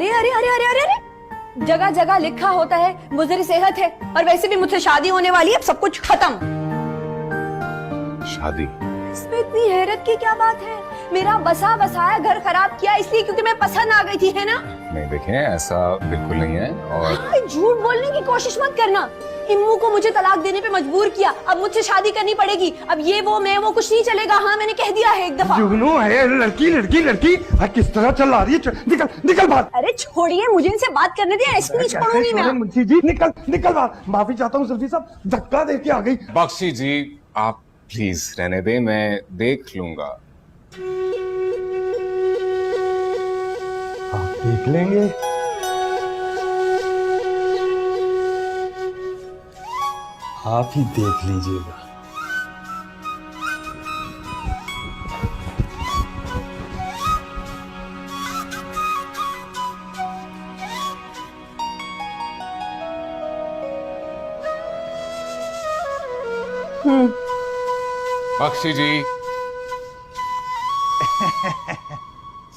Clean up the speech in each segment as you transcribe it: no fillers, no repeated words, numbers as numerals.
अरे अरे अरे अरे अरे अरे, जगह जगह लिखा होता है मुझे सेहत है, और वैसे भी मुझसे शादी होने वाली है, अब सब कुछ खत्म। शादी? इसमें इतनी हैरत की क्या बात है? मेरा बसा बसाया घर खराब किया इसलिए क्योंकि मैं पसंद आ गई थी, है ना? नहीं देखें, ऐसा बिल्कुल नहीं है। और झूठ बोलने की कोशिश मत करना। इम्मू को मुझे तलाक देने पे मजबूर किया, अब मुझसे शादी करनी पड़ेगी। अब ये वो मैं वो कुछ नहीं चलेगा। हाँ, मैंने कह दिया है एक दफा। जुगनू है, लड़की लड़की लड़की किस तरह चल रही है। निकल निकल बाहर। अरे छोड़िए, मुझे इनसे बात करने दिया, ऐसे नहीं छोड़ूंगी मैं। मुंशी जी निकल निकल बाहर। माफी चाहता हूँ सब्जी साहब, धक्का दे के आ गई। बख्शी जी, आप प्लीज रहने दें, मैं देख लूंगा। आप देख लेंगे। आप ही देख लीजिएगा। बख्शी जी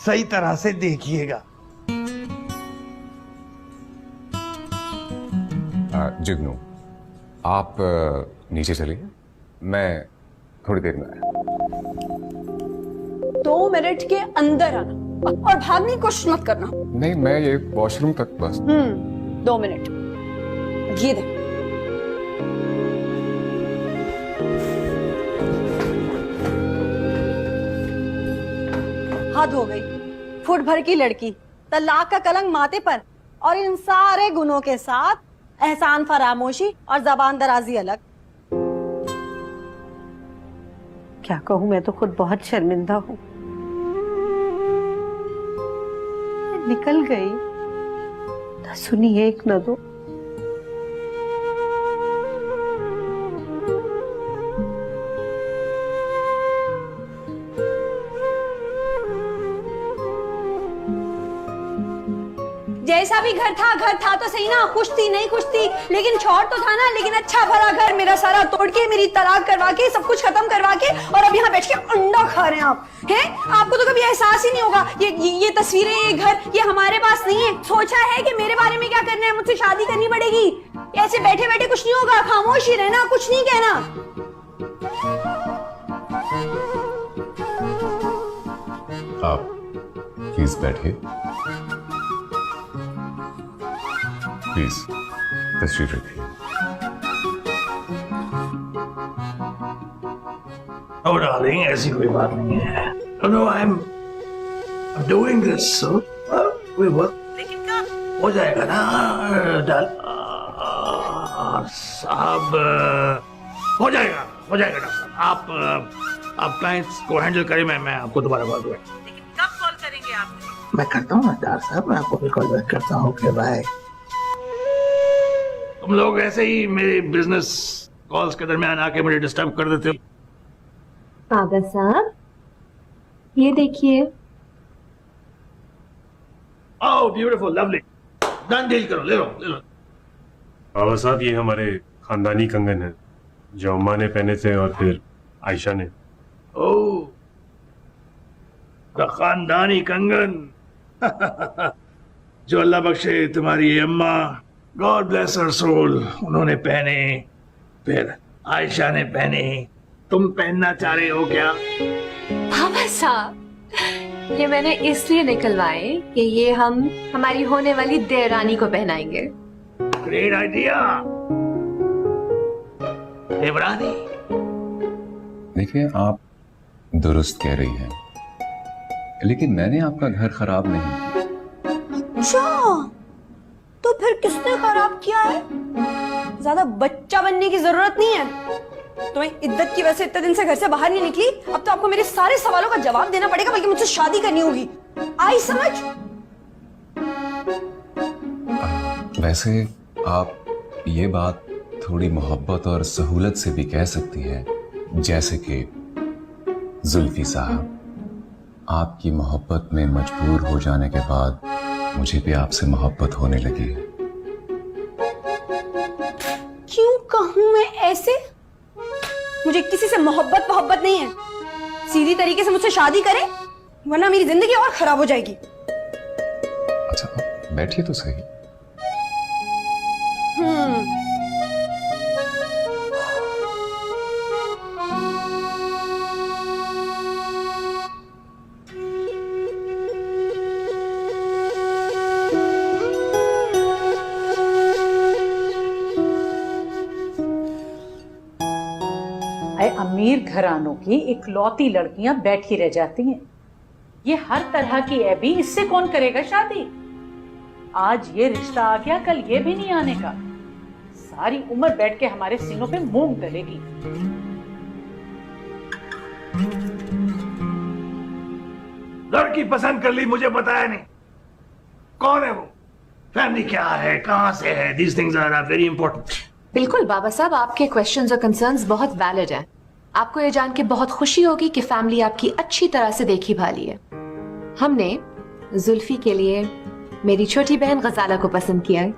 सही तरह से देखिएगा। जुगनू, आप नीचे चलिए, मैं थोड़ी देर में आया। 2 मिनट के अंदर आना और भागने की कोशिश मत करना। नहीं, मैं ये वॉशरूम तक बस। 2 मिनट। ये देख, हद हो गई। फुट भर की लड़की, तलाक का कलंक माथे पर, और इन सारे गुनों के साथ एहसान फरामोशी और जबान दराजी अलग। क्या कहूं, मैं तो खुद बहुत शर्मिंदा हूं। निकल गई, न सुनी एक न दो। जैसा भी घर था तो सही ना, खुश थी नहीं खुश थी, लेकिन छोड़ तो था ना। लेकिन अच्छा भला घर मेरा सारा तोड़ के, मेरी तलाक करवा के, सब कुछ खत्म करवा के, और अब यहाँ बैठ के अंडा खा रहे हैं आप। हैं? आपको तो कभी एहसास ही नहीं होगा। ये तस्वीरें, ये घर, ये हमारे पास नहीं है। सोचा है कि मेरे बारे में क्या करना है, मुझसे शादी करनी पड़ेगी। ऐसे बैठे बैठे कुछ नहीं होगा, खामोश ही रहना, कुछ नहीं कहना। आप प्लीज बैठिए, प्लीज तशरीफ रखिए। Oh, darling, ऐसी कोई बात नहीं है। No, I'm doing this, so we work. लेकिन कब हो जाएगा ना, साहब? हो जाएगा डॉक्टर साहब। आप क्लाइंट्स को हैंडल करें, मैं आपको दोबारा कॉल दूंगा। लेकिन कब कॉल करेंगे आप? मैं करता हूँ डॉक्टर साहब, मैं आपको भी कॉल बैक करता हूँ। Okay bye. तुम लोग ऐसे ही मेरे बिजनेस कॉल्स के दरमियान आके मुझे डिस्टर्ब कर देते हो। कागा साहब, ये देखिए। Oh beautiful, lovely. Done, deal करो, ले लो। बाबा साहब, ये हमारे खानदानी कंगन है जो अम्मा ने पहने थे और फिर आयशा ने। ओह, द खानदानी कंगन। जो अल्लाह बख्शे तुम्हारी अम्मा, गॉड ब्लेस हर सोल, उन्होंने पहने, फिर आयशा ने पहने। तुम पहनना चाह रहे हो क्या? बाबा साहब, ये मैंने इसलिए निकलवाए कि ये हम हमारी होने वाली देवरानी को पहनाएंगे। Great idea. देवरानी? देखिए, आप दुरुस्त कह रही हैं, लेकिन मैंने आपका घर खराब नहीं किया। अच्छा, तो फिर किसने खराब किया है? ज्यादा बच्चा बनने की जरूरत नहीं है। तुम्हें इद्दत की वजह से इतने दिन से घर से बाहर नहीं निकली, अब तो आपको मेरे सारे सवालों का जवाब देना पड़ेगा, बल्कि मुझसे शादी करनी होगी। आई समझ? वैसे आप ये बात थोड़ी मोहब्बत और सहूलत से भी कह सकती हैं, जैसे कि जुल्फी साहब, आपकी मोहब्बत में मजबूर हो जाने के बाद मुझे भी आपसे मोहब्बत होने लगी है। क्यों कहूं मैं ऐसे? मुझे किसी से मोहब्बत नहीं है। सीधी तरीके से मुझसे शादी करे, वरना मेरी जिंदगी और खराब हो जाएगी। अच्छा, बैठिए तो सही। अमीर घरानों की इकलौती लड़कियां बैठी रह जाती हैं। ये हर तरह की ऐबी, इससे कौन करेगा शादी? आज ये रिश्ता आ गया, कल ये भी नहीं आने का। सारी उम्र बैठ के हमारे सीनों पे मूंग डलेगी। लड़की पसंद कर ली, मुझे बताया नहीं। कौन है वो, फैमिली क्या है, कहां से है? These things are very important. बिल्कुल बाबा साहब, आपके क्वेश्चंस और कंसर्न्स बहुत वैलिड हैं। आपको ये जान के बहुत खुशी होगी कि फैमिली आपकी अच्छी तरह से देखी भाली है। हमने जुल्फी के लिए मेरी छोटी बहन गजाला को पसंद किया है।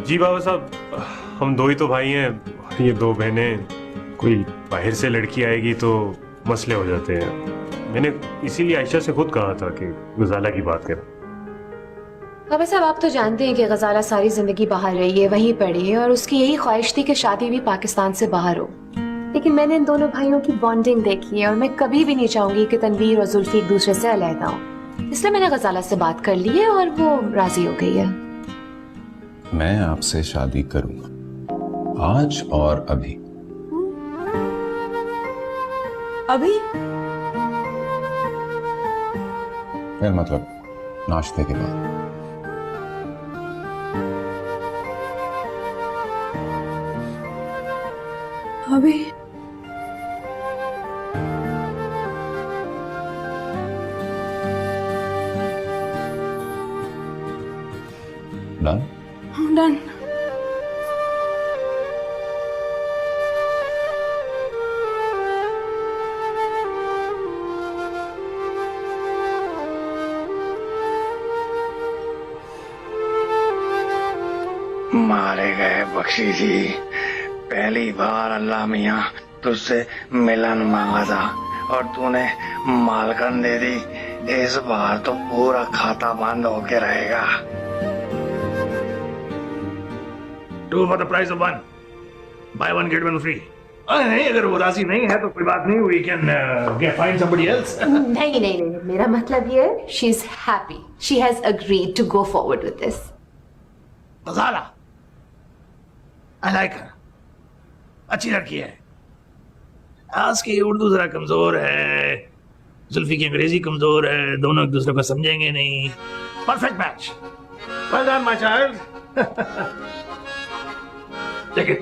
जी बाबा साहब, हम दो ही तो भाई हैं, ये दो बहनें, कोई बाहर से लड़की आएगी तो मसले हो जाते हैं। मैंने इसीलिए आयशा से खुद कहा था कि गजाला की बात करें। बाबा साहब, आप तो जानते हैं कि गजाला सारी जिंदगी बाहर रही है, वहीं पढ़ी है और उसकी यही ख्वाहिश थी कि शादी भी पाकिस्तान से बाहर हो। लेकिन मैंने इन दोनों भाइयों की बॉन्डिंग देखी है और मैं कभी भी नहीं चाहूंगी कि तनवीर और जुल्फी एक दूसरे से अलहदा हो। इसलिए मैंने गजाला से बात कर ली है और वो राजी हो गई है। मैं आपसे शादी करूंगा, आज और अभी। अभी? मतलब नाश्ते के बाद। अभी? डन? डन। मारे गए बख्शी जी, पहली बार अल्लाह मियाँ तुझसे मिलन मांगा था और तूने मालकन दे दी। इस बार तो पूरा खाता बंद होके रहेगा। 2 for the price of 1. Buy 1 get 1 free. नहीं, अगर वो राजी नहीं है तो कोई बात नहीं, we can get find somebody else. नहीं नहीं नहीं, मेरा मतलब ये है, she is happy. She has agreed to go forward with this. Ghazala, I like her. अच्छी लड़की है। आज की उर्दू जरा कमजोर है, जुल्फी की अंग्रेजी कमजोर है, दोनों एक दूसरे को समझेंगे नहीं। Perfect match. Well done my child. लेकिन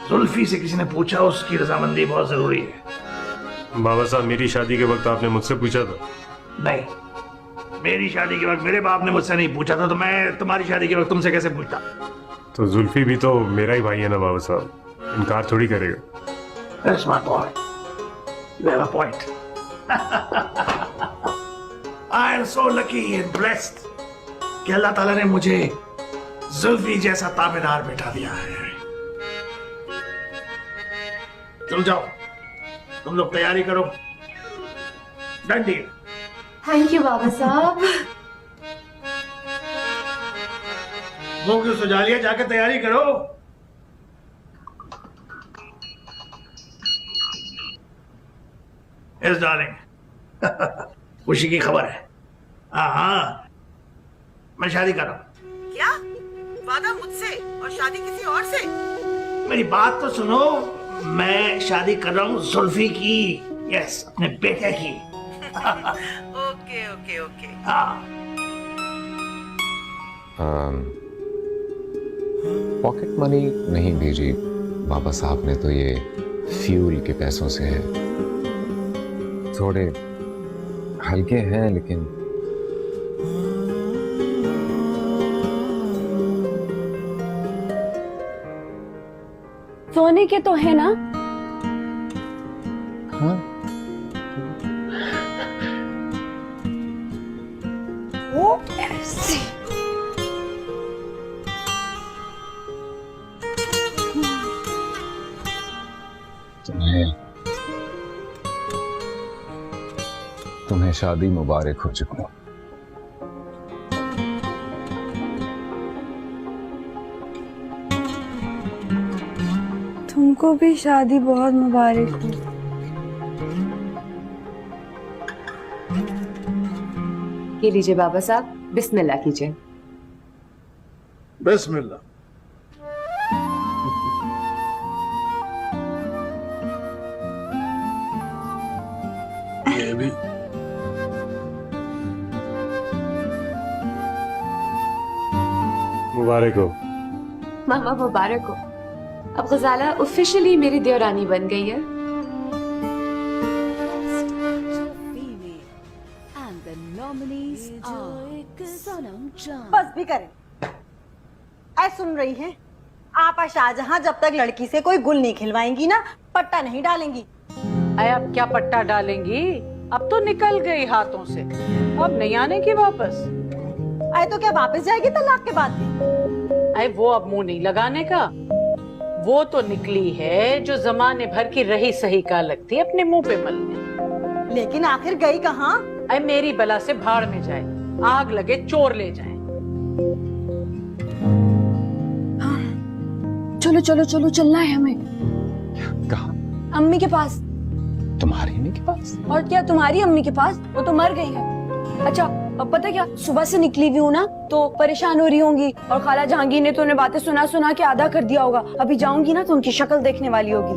जुल्फी से किसी ने पूछा, उसकी रजामंदी बहुत जरूरी है। बाबा साहब, मेरी शादी के वक्त आपने मुझसे पूछा था? नहीं, मेरी शादी के वक्त मेरे बाप ने मुझसे नहीं पूछा था, तो मैं तुम्हारी शादी के वक्त तुमसे कैसे पूछता? तो जुल्फी भी तो मेरा ही भाई है ना बाबा साहब, इनकार थोड़ी करेगा। That's my boy. You have a point. I am so lucky and blessed कि अल्लाह ताला ने मुझे जुल्फी जैसा ताबेदार बैठा दिया है। चल जाओ, तुम लोग तैयारी करो। Done deal. थैंक यू बाबा साहब। मुंह क्यों सुझा लिया, जाकर तैयारी करो। यस डार्लिंग, खुशी की खबर है। हाँ, मैं शादी कर रहा हूँ। क्या वादा मुझसे और शादी किसी और से? मेरी बात तो सुनो, मैं शादी कर रहा हूँ जुल्फी की। यस, अपने बेटे की। Okay okay okay. हाँ। पॉकेट मनी नहीं भेजी बाबा साहब ने, तो ये फ्यूल के पैसों से है। थोड़े हल्के हैं लेकिन सोने के तो है ना? हाँ। वो ऐसे तुम्हें शादी मुबारक हो चुका। तुमको भी शादी बहुत मुबारक हो। ये लीजिए बाबा साहब, बिस्मिल्लाह कीजिए। बिस्मिल्लाह। ये भी मुबारक हो। मामा मुबारक हो। अब गजाला ऑफिशियली मेरी देवरानी बन गई है। बस भी करें। ऐ सुन रही हैं? आप शाहजहां जब तक लड़की से कोई गुल नहीं खिलवाएंगी ना, पट्टा नहीं डालेंगी। अरे अब क्या पट्टा डालेंगी? अब तो निकल गई हाथों से, अब नहीं आने की वापस। अरे तो क्या वापस जाएगी तलाक के बाद भी? अरे वो अब मुंह नहीं लगाने का। वो तो निकली है जो जमाने भर की रही सही का लगती है अपने मुंह पे मलने। लेकिन आखिर गई कहाँ? अरे मेरी बला से भाड़ में जाए, आग लगे चोर ले जाए। चलो चलो चलो, चलना है हमें। कहा? अम्मी के पास। तुम्हारी अम्मी के पास? और क्या तुम्हारी अम्मी के पास? वो तो मर गई है। अच्छा अब पता क्या, सुबह से निकली हुई हूँ ना तो परेशान हो रही होंगी, और खाला जहांगीर ने तो उन्हें बातें सुना सुना के आधा कर दिया होगा। अभी जाऊंगी ना तो उनकी शक्ल देखने वाली होगी।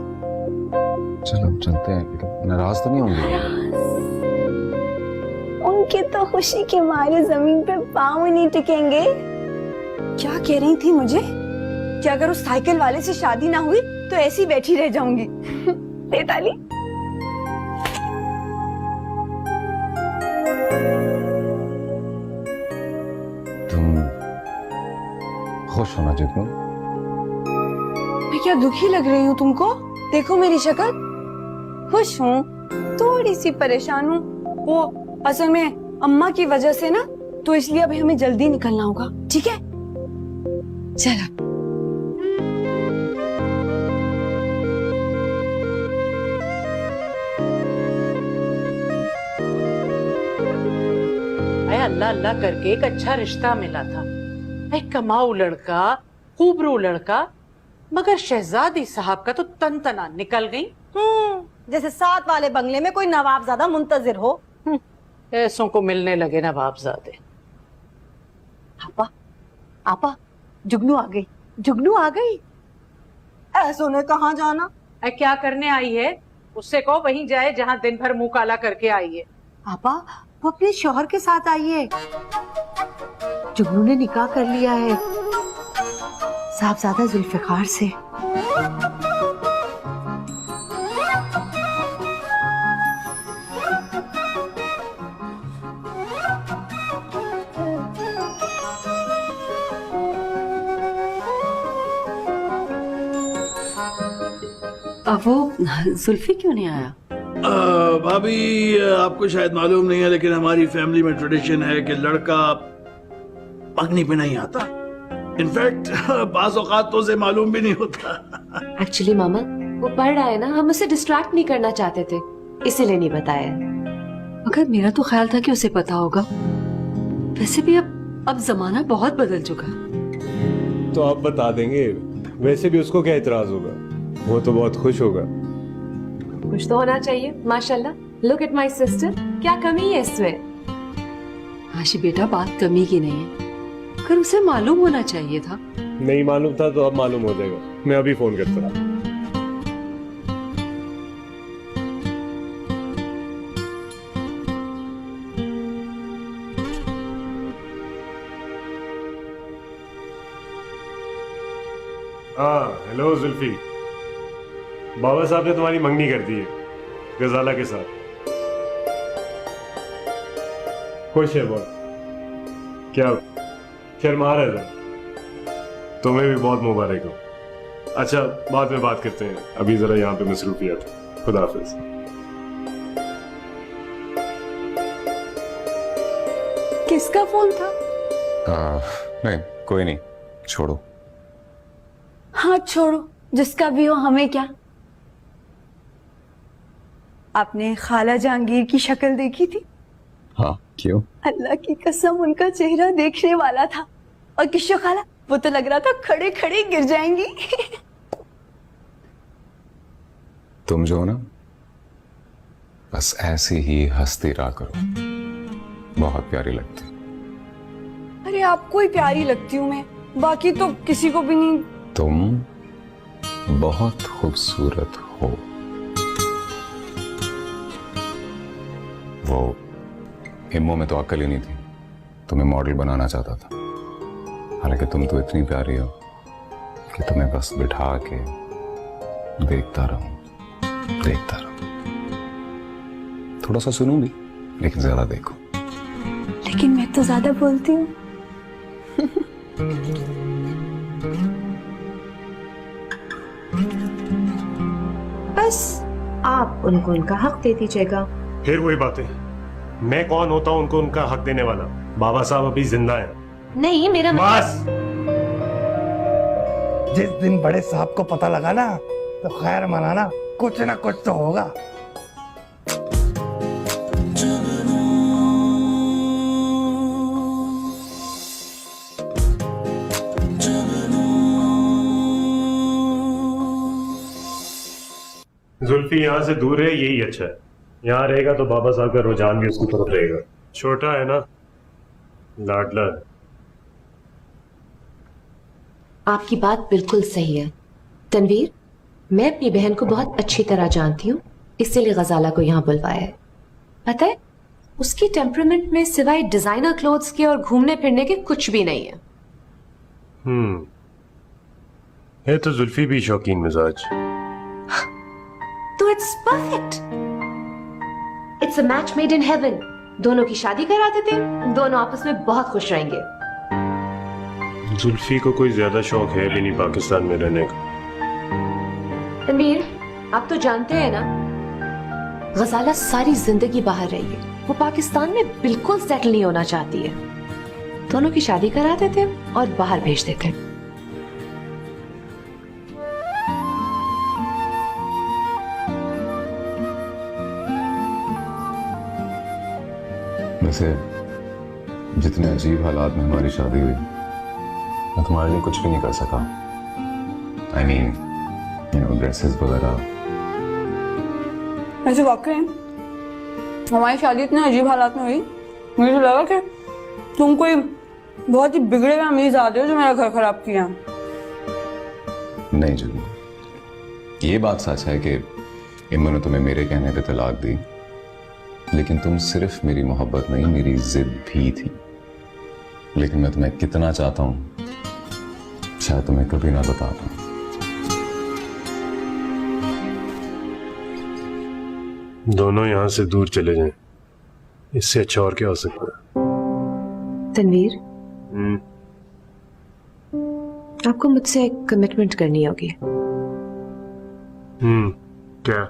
चलो चलते हैं, लेकिन नाराज तो नहीं होंगे? उनके तो खुशी के मारे जमीन पे पाँव नहीं टिकेंगे। क्या कह रही थी मुझे कि अगर उस साइकिल वाले से शादी ना हुई तो ऐसी बैठी रह जाऊंगी। ले ताली। तुम खुश होना जुगनू? मैं क्या दुखी लग रही हूँ तुमको? देखो मेरी शक्ल। खुश हूँ, थोड़ी सी परेशान हूँ। वो असल में अम्मा की वजह से ना, तो इसलिए अभी हमें जल्दी निकलना होगा। ठीक है चलो। अल्लाह अल्लाह करके एक अच्छा रिश्ता मिला था, एक कमाऊ लड़का, खूबरू लड़का, मगर शहजादी साहब का तो तन तना निकल गई। जैसे साथ वाले बंगले में कोई नवाबजादा मुंतजिर हो। ऐसों को मिलने लगे नवाबजादे। आपा, आपा, जुगनू आ गई, जुगनू आ गई। ऐसों ने कहाँ जाना? क्या करने आई है? उससे कहो वहीं जाए जहाँ दिन भर मुंह काला करके आई है। आपा, वो अपने शौहर के साथ आई है। जुगनू ने निकाह कर लिया है साहबजादा जुल्फिकार से। अब वो जुल्फी क्यों नहीं आया? भाभी आपको शायद मालूम नहीं है, लेकिन हमारी फैमिली में ट्रेडिशन है कि लड़का पगनी पे नहीं आता। इनफैक्ट बाज़ औक़ात तो उसे मालूम भी नहीं होता। एक्चुअली मामा वो पढ़ रहा है ना, हम उसे डिस्ट्रैक्ट नहीं करना चाहते थे, इसीलिए नहीं बताया। मगर मेरा तो ख्याल था कि उसे पता होगा। वैसे भी अब जमाना बहुत बदल चुका है। तो आप बता देंगे, वैसे भी उसको क्या इतराज होगा, वो तो बहुत खुश होगा। कुछ तो होना चाहिए। माशाल्लाह, लुक एट माय सिस्टर, क्या कमी है इसमें? आशी बेटा, बात कमी की नहीं है, पर उसे मालूम होना चाहिए था। नहीं मालूम था तो अब मालूम हो जाएगा। मैं अभी फोन करता हूँ। हाँ हेलो जुल्फी, बाबा साहब ने तुम्हारी मंगनी कर दी है गजाला के साथ। खुश है बहुत? क्या शर्मा रहा था? तुम्हें भी बहुत मुबारक हो। अच्छा बाद में बात करते हैं, अभी जरा यहाँ पे मसरूफियत है। खुदा हाफिज। किसका फोन था? नहीं कोई नहीं, छोड़ो। हाँ छोड़ो, जिसका भी हो, हमें क्या। आपने खाला जहांगीर की शक्ल देखी थी? हाँ क्यों? अल्लाह की कसम उनका चेहरा देखने वाला था। और किशो खाला, वो तो लग रहा था खड़े खड़े गिर जाएंगी। तुम जो हो ना, बस ऐसे ही हंसती रहा करो, बहुत प्यारी लगती। अरे आपको ही प्यारी लगती हूँ मैं, बाकी तो किसी को भी नहीं। तुम बहुत खूबसूरत हो। वो हिम्मो में तो अक्ल ही नहीं थी, तुम्हें मॉडल बनाना चाहता था। हालांकि तुम तो इतनी प्यारी हो कि तुम्हें बस बिठा के देखता रहूं। थोड़ा सा सुनूं भी, लेकिन ज्यादा देखो। लेकिन मैं तो ज्यादा बोलती हूँ। बस आप उनको उनका हक दे दीजिएगा। फिर वही बातें, मैं कौन होता हूं उनको उनका हक देने वाला? बाबा साहब अभी जिंदा है। नहीं, मेरा बस जिस दिन बड़े साहब को पता लगा ना, तो खैर मनाना, कुछ ना कुछ तो होगा। जुल्फी यहाँ से दूर है, यही अच्छा है। यहाँ रहेगा तो बाबा साहब का रुझान भी उसकी तरफ रहेगा। छोटा है ना, लाडला है। आपकी बात बिल्कुल सही है तनवीर। मैं अपनी बहन को बहुत अच्छी तरह जानती हूँ, इसीलिए गजाला को यहाँ बुलवाया है। पता है, उसकी टेम्परामेंट में सिवाय डिजाइनर क्लोथ्स के और घूमने फिरने के कुछ भी नहीं है। है तो जुल्फी भी शौकीन मिजाज। तो it's perfect, it's a match made in heaven. दोनों की शादी करा देते हैं, दोनों आपस में बहुत खुश रहेंगे। जुल्फी को कोई ज्यादा शौक है भी नहीं पाकिस्तान में रहने का। तनवीर, आप तो जानते हैं ना, गजाला सारी जिंदगी बाहर रही है। वो पाकिस्तान में बिल्कुल सेटल नहीं होना चाहती है। दोनों की शादी करा देते हैं और बाहर भेज देते हैं। वैसे जितने अजीब हालात में हमारी शादी हुई, मैं तुम्हारे लिए कुछ भी नहीं कर सका। I mean, ड्रेसेस वगैरह। ऐसे वाकई हमारी शादी इतने अजीब हालात में हुई, मुझे तो लगा कि तुम कोई बहुत ही बिगड़े हुए अमीर ज़ादे हो जो मेरा घर खराब किया। नहीं जुल्फी, ये बात सच है कि इम्मो ने तुम्हें मेरे कहने पे तलाक दी, लेकिन तुम सिर्फ मेरी मोहब्बत नहीं, मेरी जिद भी थी। लेकिन मैं तुम्हें कितना चाहता हूं, शायद तुम्हें कभी ना बता पाऊं। दोनों यहाँ से दूर चले जाएं, इससे अच्छा और क्या हो सकता है? तनवीर, आपको मुझसे एक कमिटमेंट करनी होगी। क्या?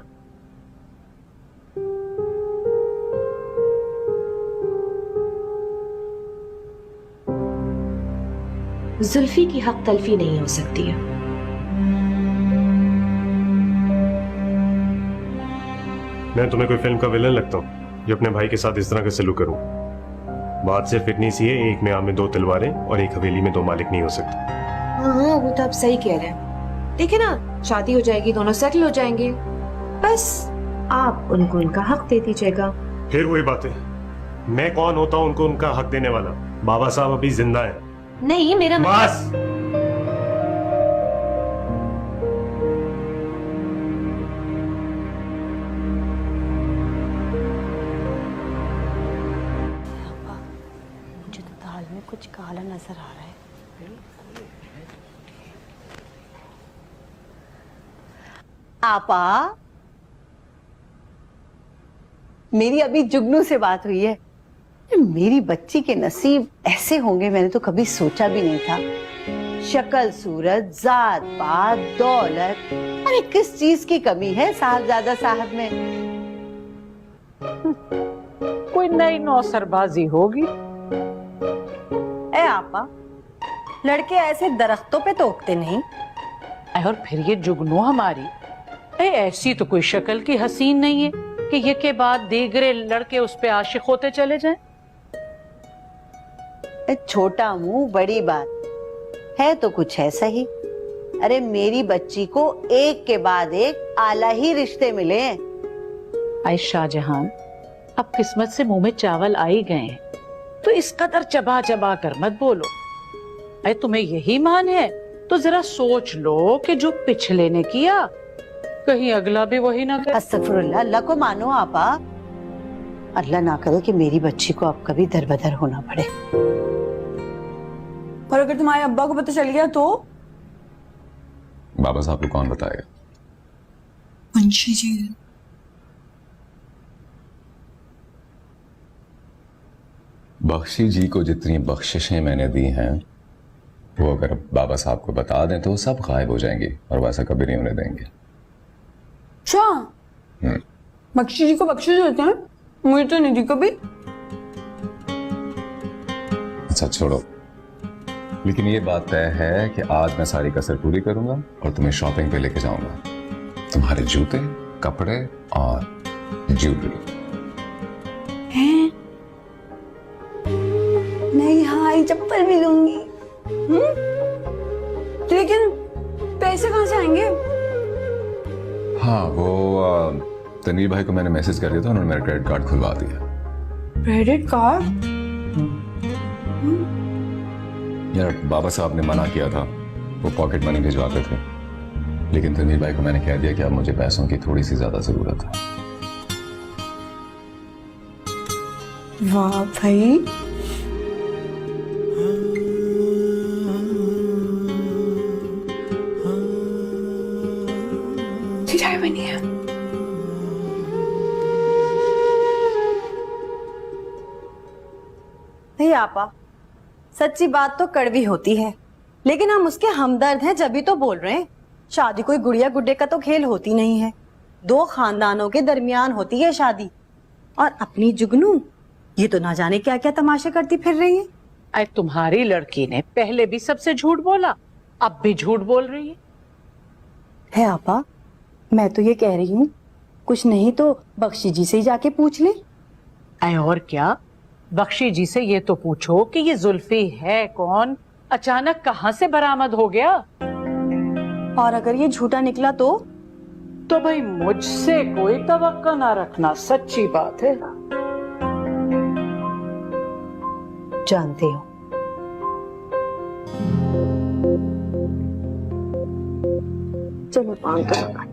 जुल्फी की हक तलफी नहीं हो सकती है। मैं तुम्हें कोई फिल्म का विलन लगता हूँ जो अपने भाई के साथ इस तरह का सलूक करूं? बात सिर्फ इतनी सी है, एक में आम में दो तलवारें और एक हवेली में दो मालिक नहीं हो सकते। हाँ, वो तो आप सही कह रहे हैं। देखिए ना, शादी हो जाएगी, दोनों सेटल हो जाएंगे। बस आप उनको उनका हक दे दीजिएगा। फिर वही बातें, मैं कौन होता हूँ उनको उनका हक देने वाला? बाबा साहब अभी जिंदा है। नहीं, मेरा बस मुझे तो दाल में कुछ काला नजर आ रहा है। आपा, मेरी अभी जुगनू से बात हुई है। मेरी बच्ची के नसीब ऐसे होंगे मैंने तो कभी सोचा भी नहीं था। शक्ल सूरत, जात पात, दौलत, अरे किस चीज की कमी है साहबजादा साहब में? कोई नई नौसरबाजी होगी। ए आपा, लड़के ऐसे दरख्तों पे तो उगते नहीं। और फिर ये जुगनू हमारी ऐसी तो कोई शक्ल की हसीन नहीं है कि ये के बाद दीगरे लड़के उस पे आशिक होते चले जाएं। छोटा मुंह बड़ी बात है तो कुछ ऐसा ही। अरे मेरी बच्ची को एक के बाद एक आला ही रिश्ते मिले हैं। आए शाहजहां, अब किस्मत से मुंह में चावल आ ही गए हैं, तो इस कदर चबा चबा कर मत बोलो। अरे तुम्हें यही मान है तो जरा सोच लो कि जो पिछले ने किया कहीं अगला भी वही ना करे। अस्तगफुरुल्लाह, अल्लाह को मानो आपा। अल्लाह ना करे कि मेरी बच्ची को अब कभी दरबदर होना पड़े। पर अगर तुम्हारे अब्बा को पता चल गया तो? बाबा साहब को कौन बताएगा? मुंशी जी। बख्शी जी को जितनी बख्शिशें मैंने दी हैं वो अगर बाबा साहब को बता दें तो सब गायब हो जाएंगी और वैसा कभी नहीं होने देंगे। अच्छा, बख्शी जी को बख्शिश देते हैं? मुझे तो नहीं दी कभी। अच्छा छोड़ो, लेकिन ये बात तय है कि आज मैं सारी कसर पूरी करूंगा और तुम्हें शॉपिंग पे लेके जाऊंगा। तुम्हारे जूते, कपड़े और ज्वेलरी। हैं? नहीं, हाँ चप्पल भी लूंगी। लेकिन पैसे कहाँ से आएंगे? हाँ वो तनवीर भाई को मैंने मैसेज कर दिया था, उन्होंने मेरा क्रेडिट कार्ड खुलवा दिया। Credit card? यार बाबा साहब ने मना किया था, वो पॉकेट मनी भिजवाते थे, लेकिन तनवीर भाई को मैंने कह दिया कि अब मुझे पैसों की थोड़ी सी ज्यादा जरूरत है। वाह भाई, चाय बनी है। नहीं आपा, सच्ची बात तो कड़वी होती है, लेकिन हम उसके हमदर्द हैं जब भी तो बोल रहे हैं। शादी कोई गुड़िया गुड्डे का तो खेल होती नहीं है, दो खानदानों के दरमियान होती है शादी। और अपनी जुगनू ये तो ना जाने क्या क्या तमाशे करती फिर रही है। अरे तुम्हारी लड़की ने पहले भी सबसे झूठ बोला, अब भी झूठ बोल रही है आपा, मैं तो ये कह रही हूँ कुछ नहीं तो बख्शी जी से ही जाके पूछ ले। है। और क्या, बख्शी जी से ये तो पूछो कि ये जुल्फी है कौन, अचानक कहाँ से बरामद हो गया। और अगर ये झूठा निकला तो भाई मुझसे कोई तवक्का ना रखना, सच्ची बात है। जानते हो चलो पान करो।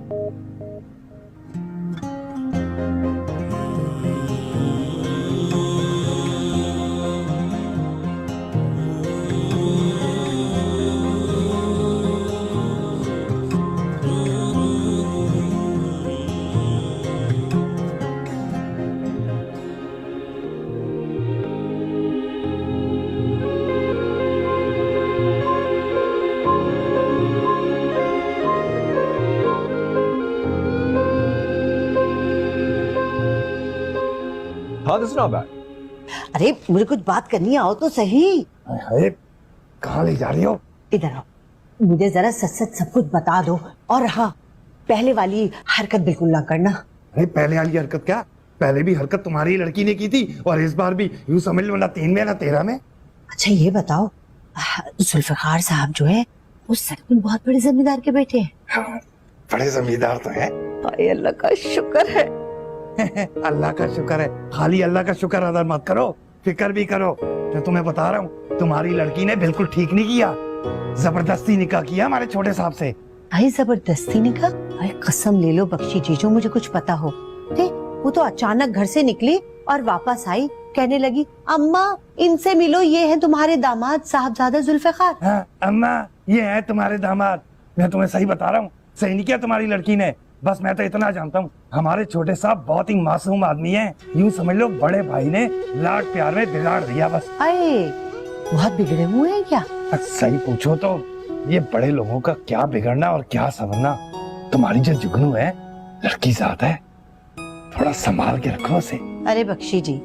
हाँ, this is not bad. अरे मुझे कुछ बात करनी है, आओ तो सही। अरे कहाँ ले जा रही हो? इधर आओ, मुझे जरा सच सच सब कुछ बता दो। और हाँ, पहले वाली हरकत बिल्कुल ना करना। अरे पहले वाली हरकत क्या, पहले भी हरकत तुम्हारी लड़की ने की थी और इस बार भी यूं समझ लो ना 3 में ना 13 में। अच्छा ये बताओ, जुल्फिकार साहब जो है वो सच में बहुत बड़े जमींदार के बेटे हैं? हाँ, बड़े जमींदार तो है। अल्लाह का शुक्र है। अल्लाह का शुक्र है, खाली अल्लाह का शुक्र अदा मत करो, फिक्र भी करो। जो तुम्हें बता रहा हूँ, तुम्हारी लड़की ने बिल्कुल ठीक नहीं किया, जबरदस्ती निकाह किया हमारे छोटे साहब से। भाई जबरदस्ती निकाह? अरे कसम ले लो बख्शी जीजू, मुझे कुछ पता हो। वो तो अचानक घर से निकली और वापस आई, कहने लगी अम्मा इनसे मिलो, ये है तुम्हारे दामाद साहबजादा जुल्फिकार। हाँ, अम्मा ये है तुम्हारे दामाद। मैं तुम्हें सही बता रहा हूँ, सही नहीं किया तुम्हारी लड़की ने। बस मैं तो इतना जानता हूँ, हमारे छोटे साहब बहुत ही मासूम आदमी हैं। यूं समझ लो बड़े भाई ने लाड प्यार में बिगाड़ दिया बस। अरे बहुत बिगड़े हुए हैं क्या? सही पूछो तो ये बड़े लोगों का क्या बिगड़ना और क्या संवरना। तुम्हारी जो जुगनू है लड़की ज़ात है, थोड़ा संभाल के रखो उसे। अरे बख्शी जी,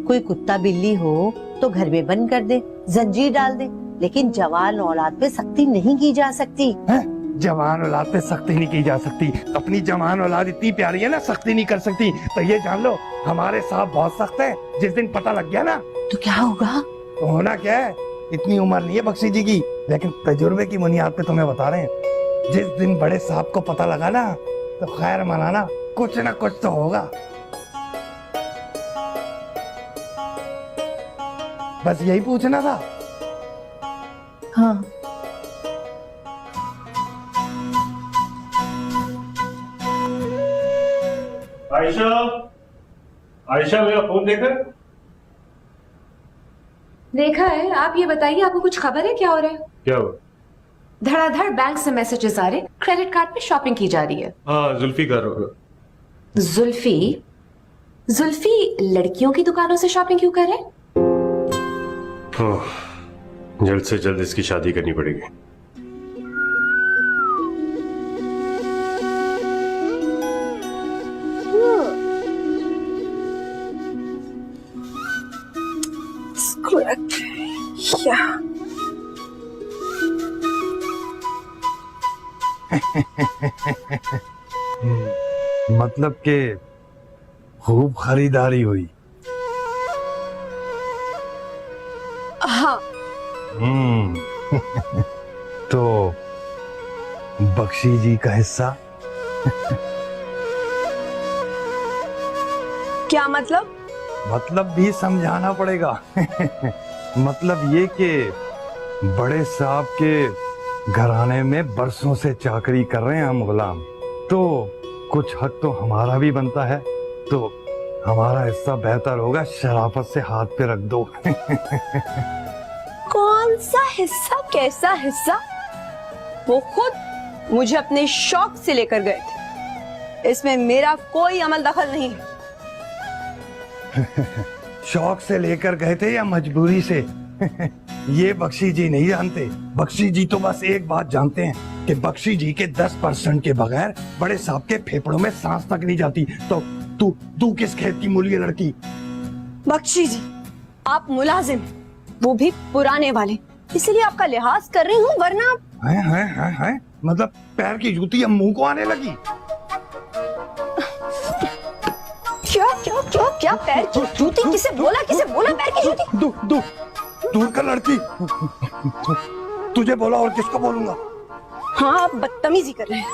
कोई कुत्ता बिल्ली हो तो घर में बंद कर दे, जंजीर डाल दे, लेकिन जवान औलाद पे सख्ती नहीं की जा सकती है? जवान औलाद पे सख्ती नहीं की जा सकती? अपनी जवान औलाद इतनी प्यारी है ना, सख्ती नहीं कर सकती। तो ये जान लो हमारे साहब बहुत सख्त है, जिस दिन पता लग गया ना तो क्या होगा? तो होना क्या है, इतनी उम्र नहीं है बख्शी जी की, लेकिन तजुर्बे की बुनियाद पे तुम्हें बता रहे हैं, जिस दिन बड़े साहब को पता लगा ना तो खैर मनाना, कुछ ना कुछ तो होगा। बस यही पूछना था। हाँ। आयशा, आयशा मेरा फोन देखा? देखा है। आप ये बताइए, आपको कुछ खबर है क्या हो रहा है? क्या हुआ? धड़ाधड़ बैंक से मैसेजेस आ रहे, क्रेडिट कार्ड पे शॉपिंग की जा रही है। हाँ, जुल्फीकार होगा। जुल्फी? जुल्फी लड़कियों की दुकानों से शॉपिंग क्यों कर रहे? जल्द से जल्द इसकी शादी करनी पड़ेगी। मतलब के खूब खरीदारी हुई। हाँ। तो बख्शी जी का हिस्सा? क्या मतलब? मतलब भी समझाना पड़ेगा। मतलब ये कि बड़े साहब के घराने में बरसों से चाकरी कर रहे हैं हम गुलाम, तो कुछ हक तो हमारा भी बनता है। तो हमारा हिस्सा बेहतर होगा शराफत से हाथ पे रख दो। कौन सा हिस्सा? कैसा हिस्सा? वो खुद मुझे अपने शौक से लेकर गए थे, इसमें मेरा कोई अमल दखल नहीं है। शौक से लेकर गए थे या मजबूरी से? ये बख्शी जी नहीं जानते। बख्शी जी तो बस एक बात जानते हैं कि बख्शी जी के 10% के बगैर बड़े साहब के फेफड़ों में सांस तक नहीं जाती। तो तू किस खेत की मूली है लड़की? बख्शी जी, आप मुलाजिम, वो भी पुराने वाले, इसलिए आपका लिहाज कर रही हूँ, वरना है मतलब पैर की जूती अब मुंह को आने लगी। क्या क्या क्या क्या पैर की जूती? किसे बोला पैर की जूती? दूर कर लड़की। तुझे बोला और किसको बोलूंगा? हाँ, आप बदतमीजी कर रहे हैं।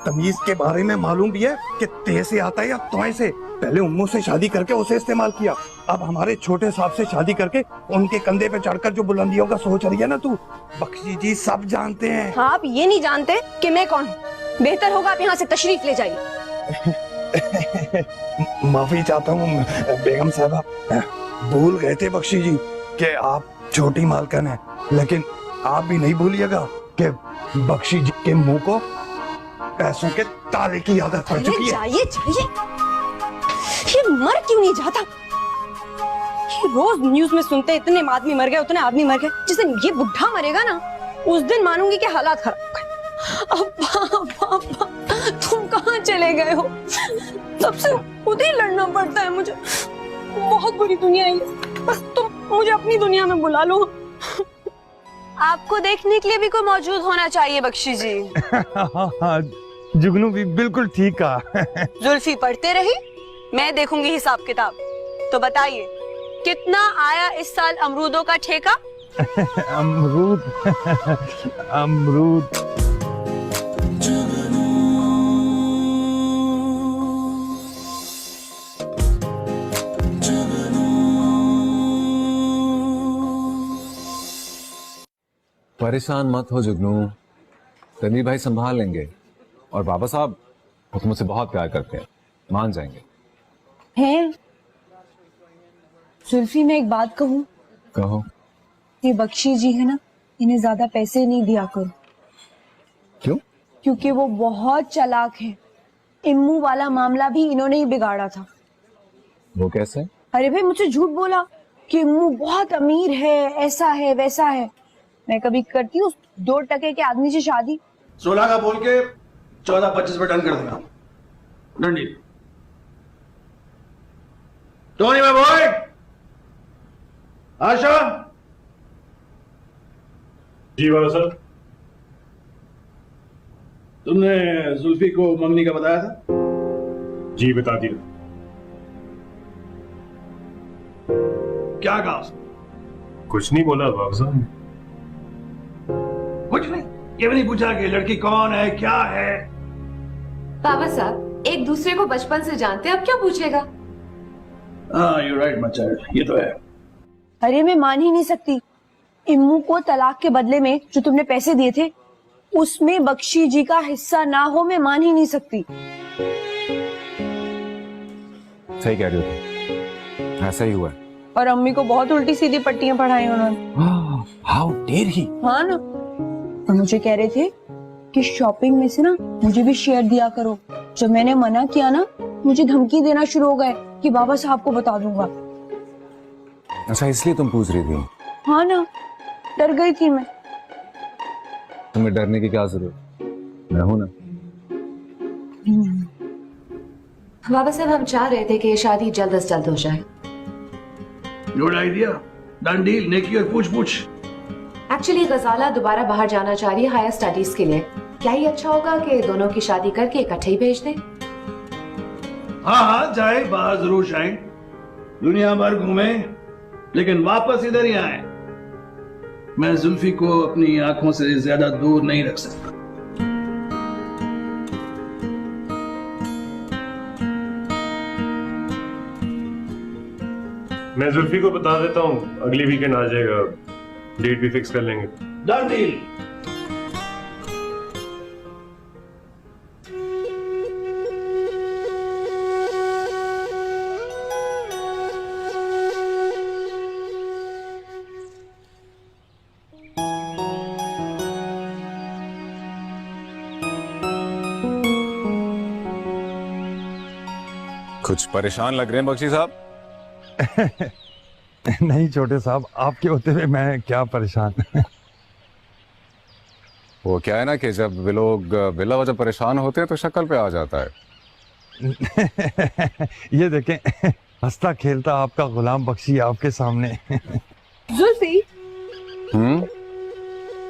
तमीज के बारे में मालूम भी है कि ते से आता है या तोय से। पहले उम्मू से शादी करके उसे इस्तेमाल किया, अब हमारे छोटे साहब से शादी करके उनके कंधे पे चढ़कर जो बुलंदियों का सोच रही है ना तू। बख्शी जी सब जानते हैं। हाँ, आप ये नहीं जानते कि मैं कौन हूँ। बेहतर होगा आप यहाँ से तशरीफ ले जाइए। माफी चाहता हूँ बेगम साहबा, भूल गए थे बख्शी जी कि आप छोटी मालकन हैं, लेकिन आप भी नहीं भूलिएगा कि बख्शी जी के मुंह को पैसों के ताले की आदत पड़ चुकी है। जाइए। ये मर क्यों नहीं जाता? ये रोज न्यूज में सुनते इतने आदमी मर गए, उतने आदमी मर गए। जिस दिन ये बुढ़ा मरेगा ना, उस दिन मानूंगी कि हालात खराब हो गए। अब्बा, तुम कहाँ चले गए हो? सबसे खुद ही लड़ना पड़ता है मुझे। बहुत बुरी दुनिया है, बस तुम मुझे अपनी दुनिया में बुला लो। आपको देखने के लिए भी कोई मौजूद होना चाहिए बख्शी जी। जुगनू भी बिल्कुल ठीक कहा। जुल्फी पढ़ते रही, मैं देखूंगी हिसाब किताब। तो बताइए, कितना आया इस साल अमरूदों का ठेका? अमरूद परेशान मत हो जुगनू, तन्वीर भाई संभाल लेंगे। और बाबा साहब वो तो मुझसे बहुत प्यार करते हैं, मान जाएंगे। हैं? जुल्फी, मैं एक बात कहूँ? कहो। ये बख्शी जी है ना, इन्हें ज्यादा पैसे नहीं दिया करो। क्यों? क्योंकि वो बहुत चालाक है। इम्मू वाला मामला भी इन्होंने ही बिगाड़ा था। वो कैसे? अरे भाई, मुझसे झूठ बोला कि इम्मू बहुत अमीर है, ऐसा है वैसा है। मैं कभी करती हूँ 2 टके के आदमी से शादी? 16 का बोल के 14-25 पे डन कर देना। डंडी टोनी मैं बॉय। आशा जी बाबा साहब। तुमने जुल्फी को मंगनी का बताया था? जी बता दिया। क्या कहा उसने? कुछ नहीं बोला बाबा साहब। कुछ नहीं? ये भी नहीं पूछा कि लड़की कौन है, क्या है। बाबा साहब एक दूसरे को बचपन से जानते हैं, अब क्या पूछेगा? हाँ यू राइट माय चाइल्ड, ये तो है। अरे मैं मान ही नहीं सकती, इम्मू को तलाक के बदले में जो तुमने पैसे दिए थे उसमें बख्शी जी का हिस्सा ना हो, मैं मान ही नहीं सकती। सही कह रही हो तुम, ऐसा ही हुआ है। और अम्मी को बहुत उल्टी सीधी पट्टियां पढ़ाई उन्होंने। How dare he. हाँ ना, और मुझे कह रहे थे कि शॉपिंग में से ना मुझे भी शेयर दिया करो। जब मैंने मना किया ना, मुझे धमकी देना शुरू हो गए कि बाबा साहब को बता दूंगा। अच्छा इसलिए तुम पूछ रही थी? हाँ ना, डर गई थी मैं। तुम्हें डरने की क्या जरूरत, मैं हूं ना। बाबा साहब हम चाह रहे थे कि ये शादी जल्द से जल्द हो जाए। गुड आइडिया, डन डील, नेकी और पूछ पूछ। एक्चुअली गजाला दोबारा बाहर जाना चाह रही है हायर स्टडीज के लिए। क्या ही अच्छा होगा कि दोनों की शादी करके इकट्ठे ही भेज दें। हाँ हाँ जाए, बाहर जरूर जाए, दुनिया भर घूमे, लेकिन वापस इधर ही आए। मैं जुल्फी को अपनी आंखों से ज्यादा दूर नहीं रख सकता। मैं जुल्फी को बता देता हूँ, अगली वीकेंड आ जाएगा, डेट भी फिक्स कर लेंगे। Done deal. कुछ परेशान लग रहे हैं बख्शी साहब। नहीं छोटे साहब, आपके होते हुए मैं क्या परेशान। वो क्या है ना कि जब वे लोग बिला वजह परेशान होते हैं तो शक्ल पे आ जाता है। ये देखें, हंसता खेलता आपका गुलाम बख्शी आपके सामने। जुल्फी,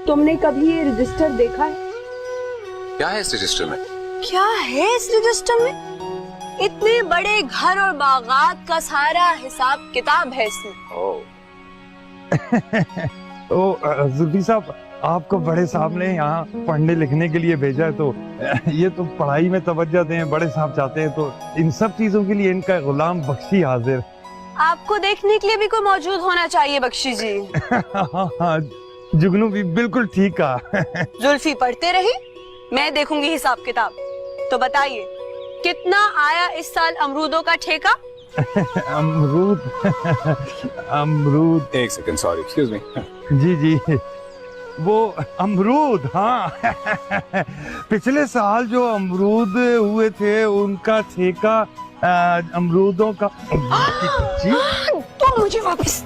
तुमने कभी ये रजिस्टर देखा है? क्या है इस रजिस्टर में? क्या है इस रजिस्टर में? इतने बड़े घर और बागात का सारा हिसाब किताब है इसमें। ओ जुल्फी साहब, आपको बड़े साहब ने यहाँ पढ़ने लिखने के लिए भेजा है, तो ये तो पढ़ाई में तवज्जो दें, बड़े साहब चाहते हैं, तो इन सब चीजों के लिए इनका गुलाम बख्शी हाजिर। आपको देखने के लिए भी कोई मौजूद होना चाहिए बख्शी जी। हाँ, जुगनू भी बिल्कुल ठीक कहा। जुल्फी पढ़ते रही, मैं देखूंगी हिसाब किताब। तो बताइए, कितना आया इस साल अमरूदों का ठेका? अमरूद अमरूद, एक सेकंड, सॉरी, एक्सक्यूज मी। जी, वो अमरूद, हाँ। पिछले साल जो अमरूद हुए थे उनका ठेका अमरूदों का। जी, तो मुझे वापस।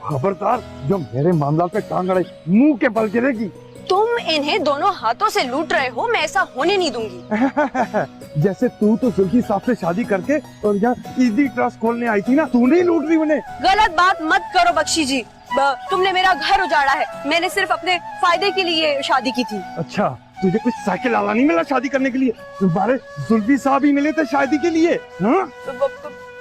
खबरदार, जो मेरे मामला पे टांग अड़ाई, मुंह के बल गिरेगी। तुम इन्हें दोनों हाथों से लूट रहे हो, मैं ऐसा होने नहीं दूंगी। जैसे तू तो जुल्फी साहब से शादी करके और यहाँ इजी ट्रस्ट खोलने आई थी ना, तू नहीं लूट रही उन्हें। गलत बात मत करो बख्शी जी, तुमने मेरा घर उजाड़ा है, मैंने सिर्फ अपने फायदे के लिए शादी की थी। अच्छा, तुझे कुछ साइकिल वाला नहीं मिला शादी करने के लिए? तुम्हारे जुल्फी साहब ही मिले थे शादी के लिए। हाँ?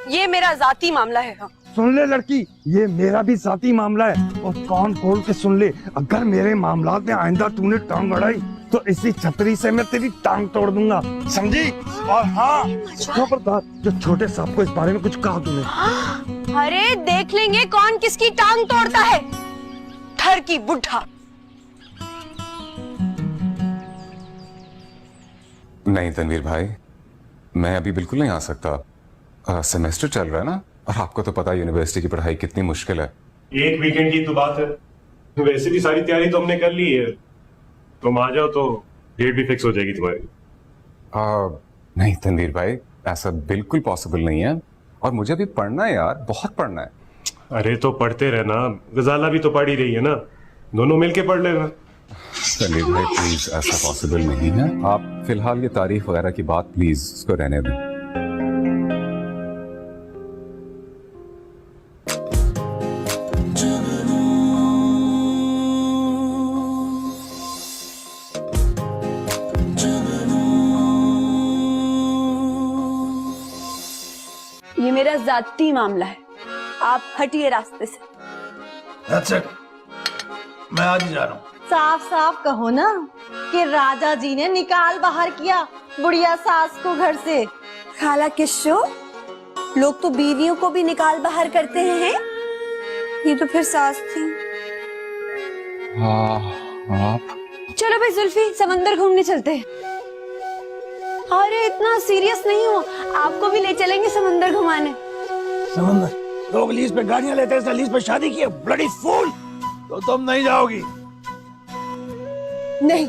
ये मेरा जाती मामला है। हाँ। सुन ले लड़की, ये मेरा भी जाती मामला है, और कान खोल के सुन ले, अगर मेरे मामला में आइंदा तूने टांग अड़ाई तो इसी छतरी से मैं तेरी टांग तोड़ दूंगा, समझी? और हाँ, खबरदार, जो छोटे साहब को इस बारे में कुछ कहा तूने। अरे देख लेंगे कौन किसकी टांग तोड़ता है, घर की बुढ़ा। नहीं तनवीर भाई, मैं अभी बिल्कुल नहीं आ सकता। सेमेस्टर चल रहा है ना, और आपको तो पता है यूनिवर्सिटी की पढ़ाई कितनी मुश्किल है। एक वीकेंड की तो बात है, वैसे भी सारी तैयारी तो हमने कर ली है, तुम आ जाओ तो डेट भी फिक्स हो जाएगी तुम्हारी। नहीं तनवीर भाई, ऐसा बिल्कुल पॉसिबल नहीं है, और मुझे भी पढ़ना है यार, बहुत पढ़ना है। अरे तो पढ़ते रहना, गजाला भी तो पढ़ ही रही है ना, दोनों मिलके पढ़ लेना। तनवीर भाई प्लीज, ऐसा पॉसिबल नहीं है। आप फिलहाल ये तारीख वगैरह की बात प्लीज उसको रहने दें। ये मेरा जाती मामला है, आप हटिए रास्ते से। That's it. मैं आज ही जा रहा हूँ। साफ साफ कहो ना कि राजा जी ने निकाल बाहर किया बुढ़िया सास को घर से। खाला किस्सो, लोग तो बीवियों को भी निकाल बाहर करते हैं। ये तो फिर सास थी। आप चलो भाई जुल्फी, समंदर घूमने चलते हैं। अरे इतना सीरियस नहीं हो, आपको भी ले चलेंगे समंदर घुमाने। समंदर लोग लीज पे गाड़ियां लेते हैं, लीज पे शादी की है, ब्लडी फूल। तो तुम नहीं जाओगी? नहीं,